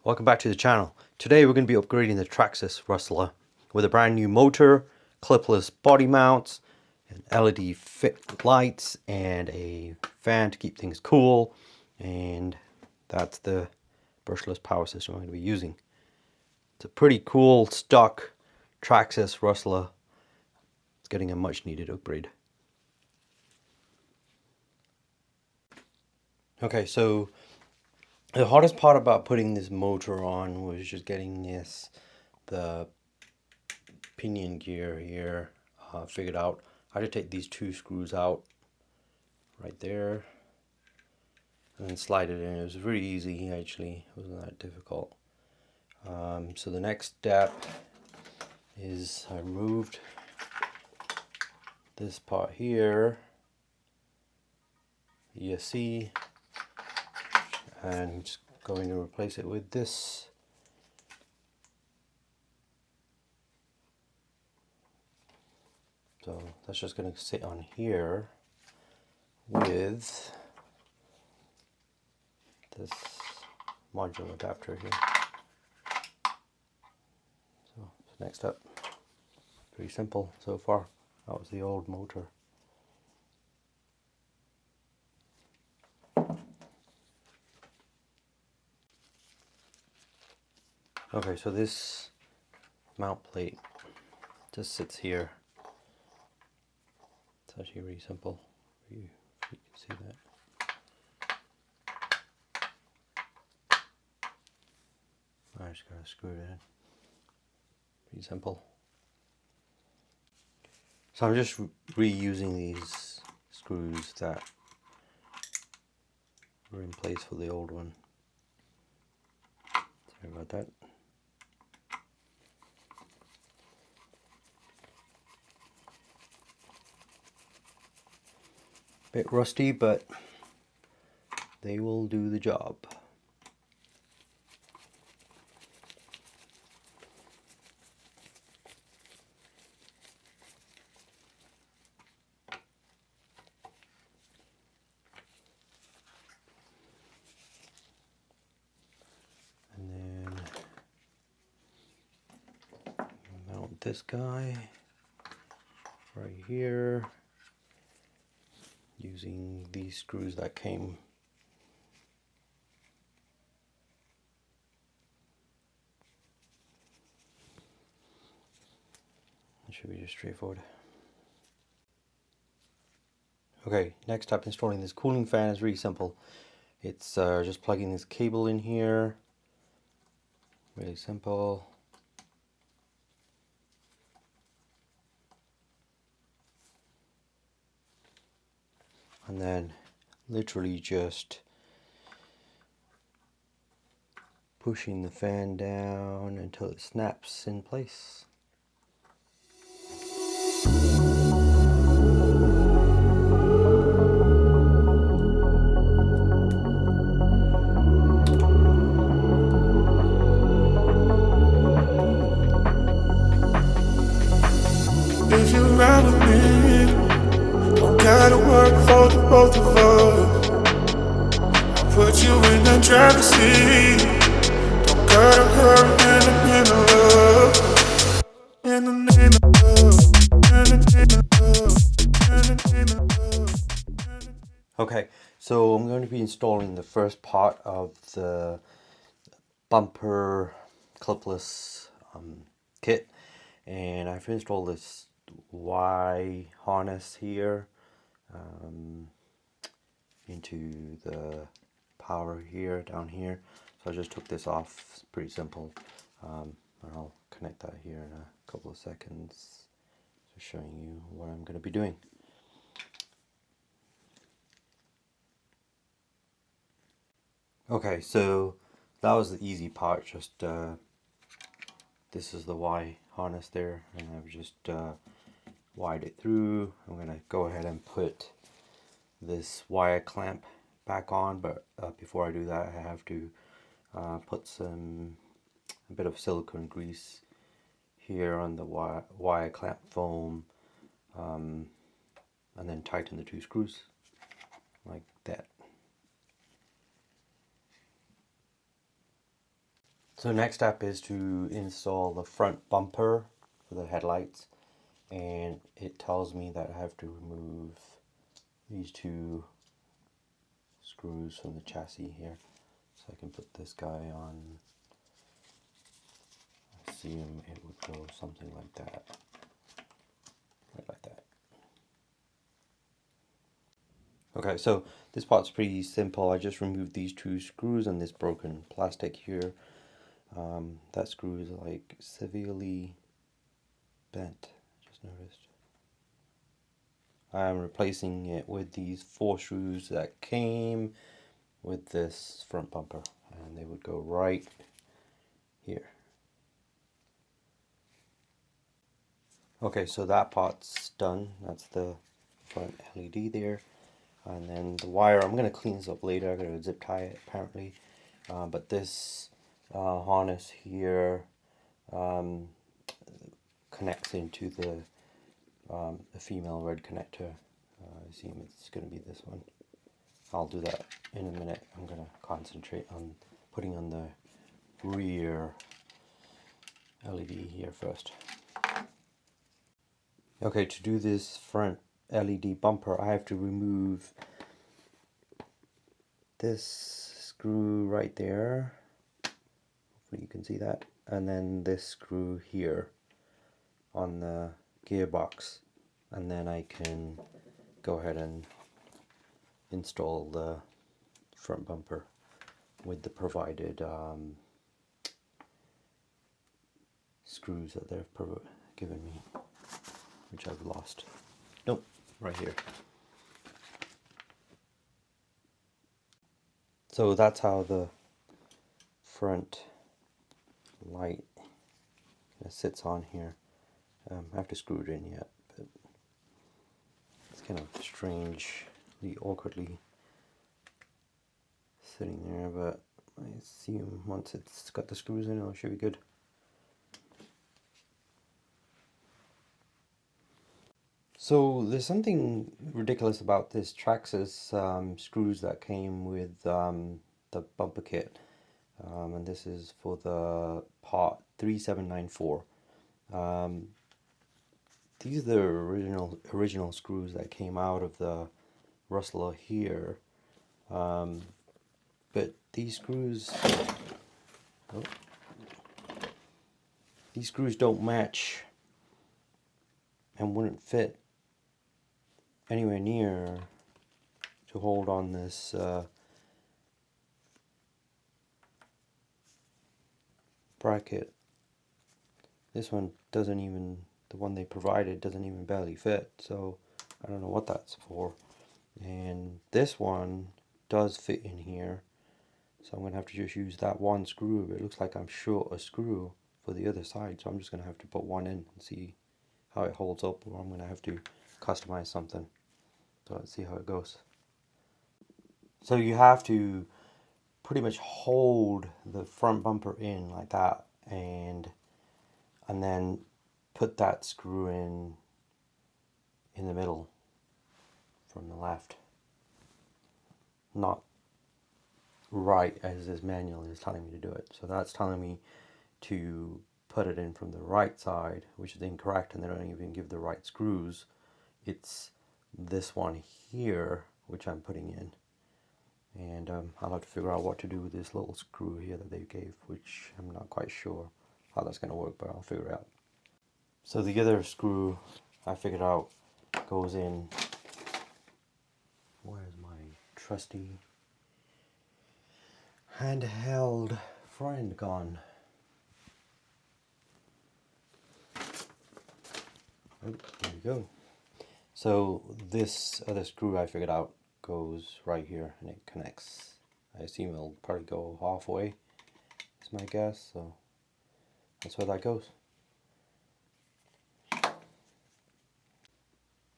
Welcome back to the channel. Today we're going to be upgrading the Traxxas Rustler with a brand new motor, clipless body mounts, and LED fit lights, and a fan to keep things cool. And that's the brushless power system I'm going to be using. It's a pretty cool stock Traxxas Rustler. It's getting a much needed upgrade. Okay, so the hardest part about putting this motor on was just getting the pinion gear here figured out. I had to take these two screws out right there and then slide it in. It was really easy actually, it wasn't that difficult. So the next step is I removed this part here, ESC, and just going to replace it with this. So that's just going to sit on here with this module adapter here. So next up, pretty simple so far. That was the old motor. Okay, so this mount plate just sits here. It's actually really simple. If you can see that. I just gotta screw it in. Pretty simple. So I'm just reusing these screws that were in place for the old one. Sorry about that. Bit rusty, but they will do the job. And then mount this guy right here using these screws that came. It should be just straightforward. Okay, next up, installing this cooling fan is really simple. It's just plugging this cable in here. Really simple. And then literally just pushing the fan down until it snaps in place. If you ride with me, don't gotta work for the both of us. I'll put you in the driver's seat. Don't gotta hurry in the love. In the name of love. In the name of love. In the name of love. Okay, so I'm going to be installing the first part of the bumper clipless kit, and I've installed this Y harness here into the power here down here. So I just took this off. It's pretty simple, and I'll connect that here in a couple of seconds, just showing you what I'm going to be doing. Okay, so that was the easy part. Just this is the Y harness there, and I've just wired it through. I'm gonna go ahead and put this wire clamp back on, but before I do that, I have to put a bit of silicone grease here on the wire clamp foam, and then tighten the two screws like that. So next step is to install the front bumper for the headlights, and it tells me that I have to remove these two screws from the chassis here. So I can put this guy on. I assume it would go something like that. Right like that. Okay, so this part's pretty simple. I just removed these two screws and this broken plastic here. That screw is like severely bent, just noticed. I'm replacing it with these 4 screws that came with this front bumper, and they would go right here. Okay, so that part's done. That's the front LED there. And then the wire, I'm going to clean this up later. I'm going to zip tie it apparently. But this harness here connects into the female red connector. I assume it's going to be this one. I'll do that in a minute. I'm going to concentrate on putting on the rear LED here first. Okay, to do this front LED bumper, I have to remove this screw right there. Hopefully you can see that. And then this screw here on the gearbox. And then I can go ahead and install the front bumper with the provided screws that they've given me, which I've lost. Nope, right here. So that's how the front light sits on here. I have to screw it in yet, but it's kind of strangely, awkwardly sitting there, but I assume once it's got the screws in it should be good. So there's something ridiculous about this Traxxas screws that came with the bumper kit, and this is for the part 3794. These are the original screws that came out of the Rustler here, but these screws don't match and wouldn't fit anywhere near to hold on this bracket. This one doesn't even, the one they provided doesn't even barely fit, so I don't know what that's for. And this one does fit in here, so I'm going to have to just use that one screw. It looks like I'm short a screw for the other side, so I'm just going to have to put one in and see how it holds up, or I'm going to have to customize something. So let's see how it goes. So you have to pretty much hold the front bumper in like that, and then put that screw in the middle from the left. Not right as this manual is telling me to do it. So that's telling me to put it in from the right side, which is incorrect, and they don't even give the right screws. It's this one here which I'm putting in, and I'll have to figure out what to do with this little screw here that they gave, which I'm not quite sure how that's going to work, but I'll figure it out. So the other screw I figured out goes in. Where's my trusty handheld friend gone? Oh, there we go. So this other screw I figured out goes right here, and it connects. I assume it'll probably go halfway, is my guess, so that's where that goes.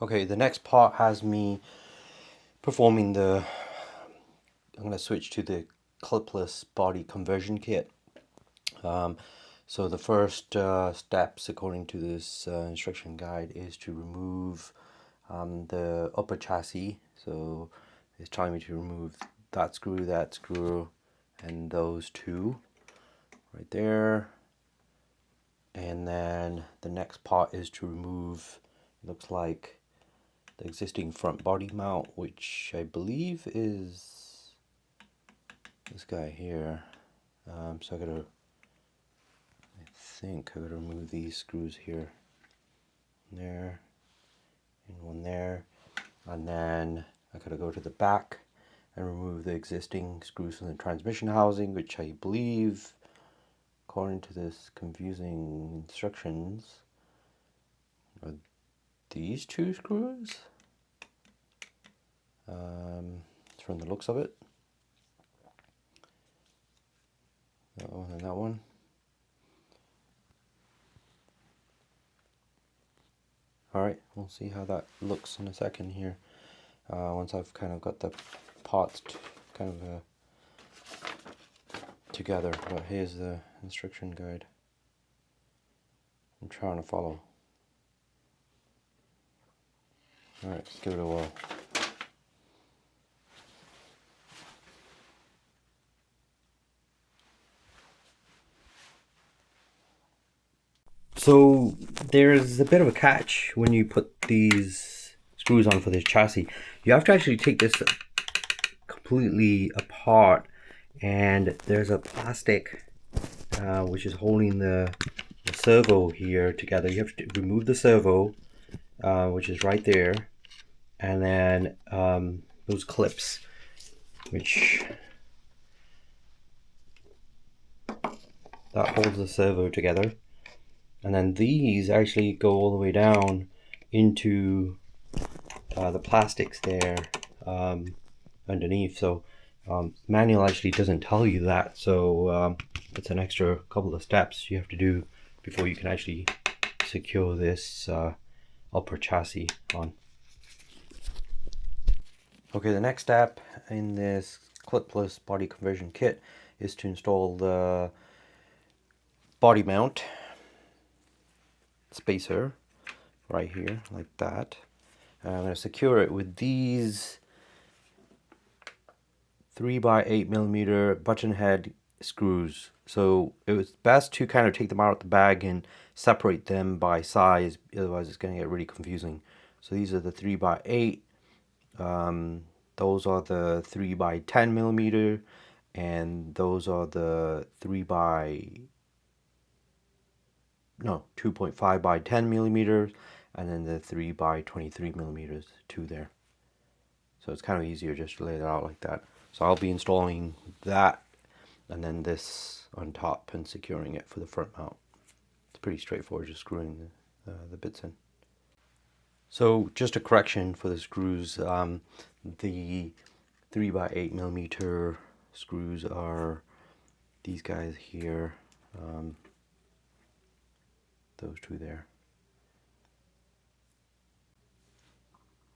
Okay, the next part has me performing I'm going to switch to the Clipless body conversion kit. So the first steps according to this instruction guide is to remove the upper chassis. So it's telling me to remove that screw, and those two right there. And then the next part is to remove, it looks like, the existing front body mount, which I believe is this guy here. So I think I gotta remove these screws here, there, and one there, and then I gotta go to the back and remove the existing screws from the transmission housing, which I believe, according to this confusing instructions, are these two screws. From the looks of it. That one and that one. Alright, we'll see how that looks in a second here. Once I've kind of got the parts together. But here's the instruction guide I'm trying to follow. Alright, let's give it a whirl. So there's a bit of a catch when you put these screws on for this chassis. You have to actually take this completely apart, and there's a plastic which is holding the servo here together. You have to remove the servo, which is right there, and then those clips, which that holds the servo together. And then these actually go all the way down into the plastics there underneath. So manual actually doesn't tell you that. So it's an extra couple of steps you have to do before you can actually secure this upper chassis on. Okay, the next step in this clipless body conversion kit is to install the body mount spacer right here, like that. And I'm going to secure it with these 3x8mm button head screws. So it was best to kind of take them out of the bag and separate them by size, otherwise it's going to get really confusing. So these are the 3x8, those are the 3x10mm, and those are the 2.5 by 10 millimeters, and then the 3 by 23 millimeters, two there. So it's kind of easier just to lay it out like that. So I'll be installing that and then this on top and securing it for the front mount. It's pretty straightforward, just screwing the bits in. So just a correction for the screws, the 3 by 8 millimeter screws are these guys here. Those two there.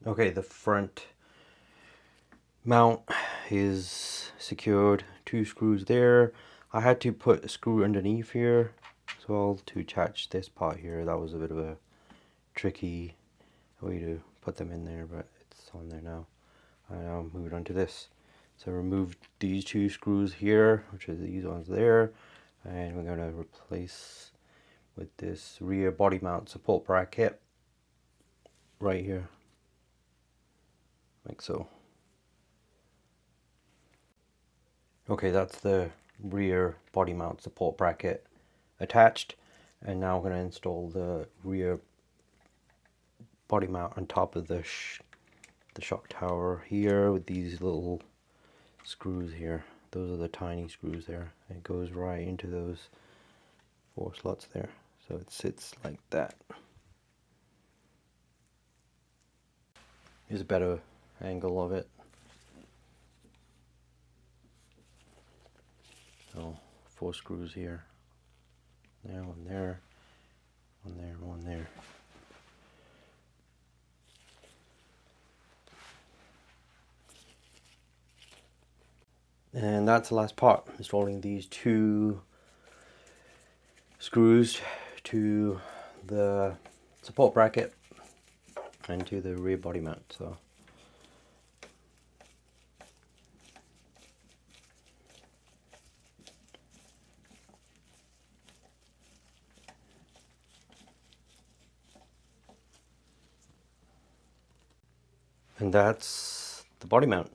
Okay, the front mount is secured, two screws there. I had to put a screw underneath here as well to attach this part here. That was a bit of a tricky way to put them in there, but it's on there now. I'll move it on to this. So remove these two screws here, which are these ones there, and we're going to replace with this rear body mount support bracket right here, like so. Okay, that's the rear body mount support bracket attached, and now I'm going to install the rear body mount on top of the shock tower here with these little screws here. Those are the tiny screws there. It goes right into those 4 slots there. So it sits like that. Here's a better angle of it. So 4 screws here. There, one there, one there, one there. And that's the last part, installing these 2 screws to the support bracket and to the rear body mount. So And that's the body mount.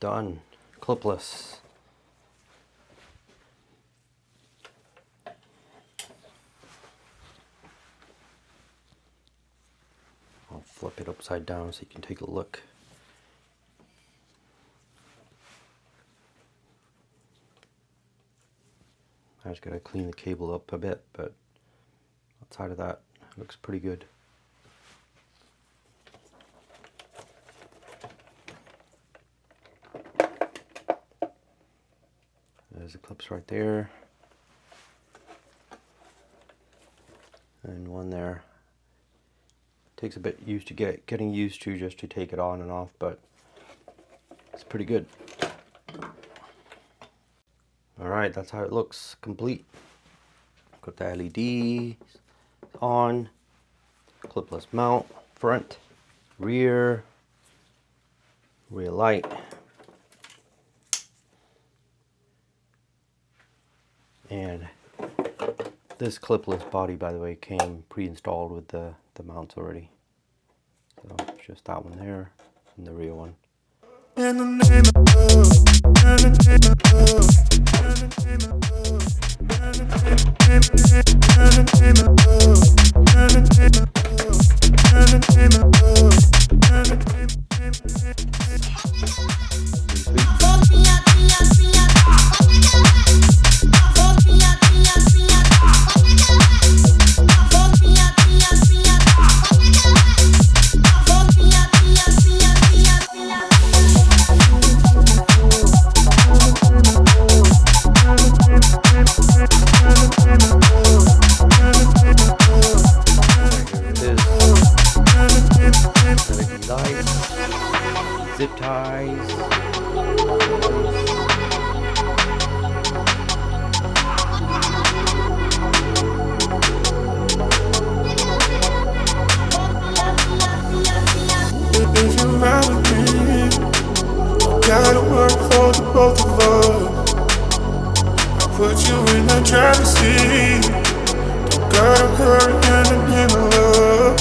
Done. Clipless. I'll flip it upside down so you can take a look. I just gotta clean the cable up a bit, but outside of that, it looks pretty good. There's the clips right there. And one there. Takes a bit getting used to just to take it on and off, but it's pretty good. Alright, that's how it looks complete. Got the LEDs on, clipless mount, front, rear light. And this clipless body, by the way, came pre-installed with the mounts already. So it's just that one there and the rear one. In the name of love, in the name of love, in the name of love, in the name of love, in the name of love, in the name of love, in the name of love, in the name of zip ties. if you ride with me, gotta work for the both of us. I put you in the driver's seat. Don't gotta hurry in the name of love.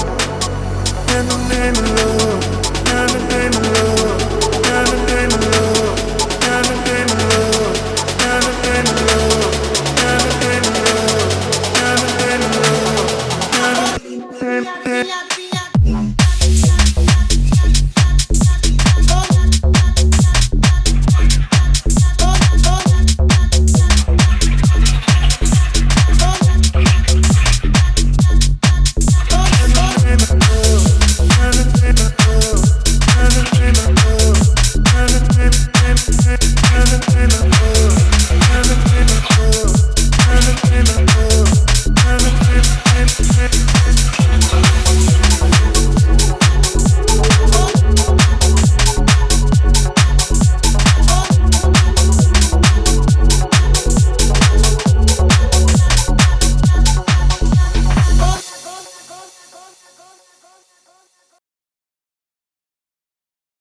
In the name of love. In the name of love. In the name of love.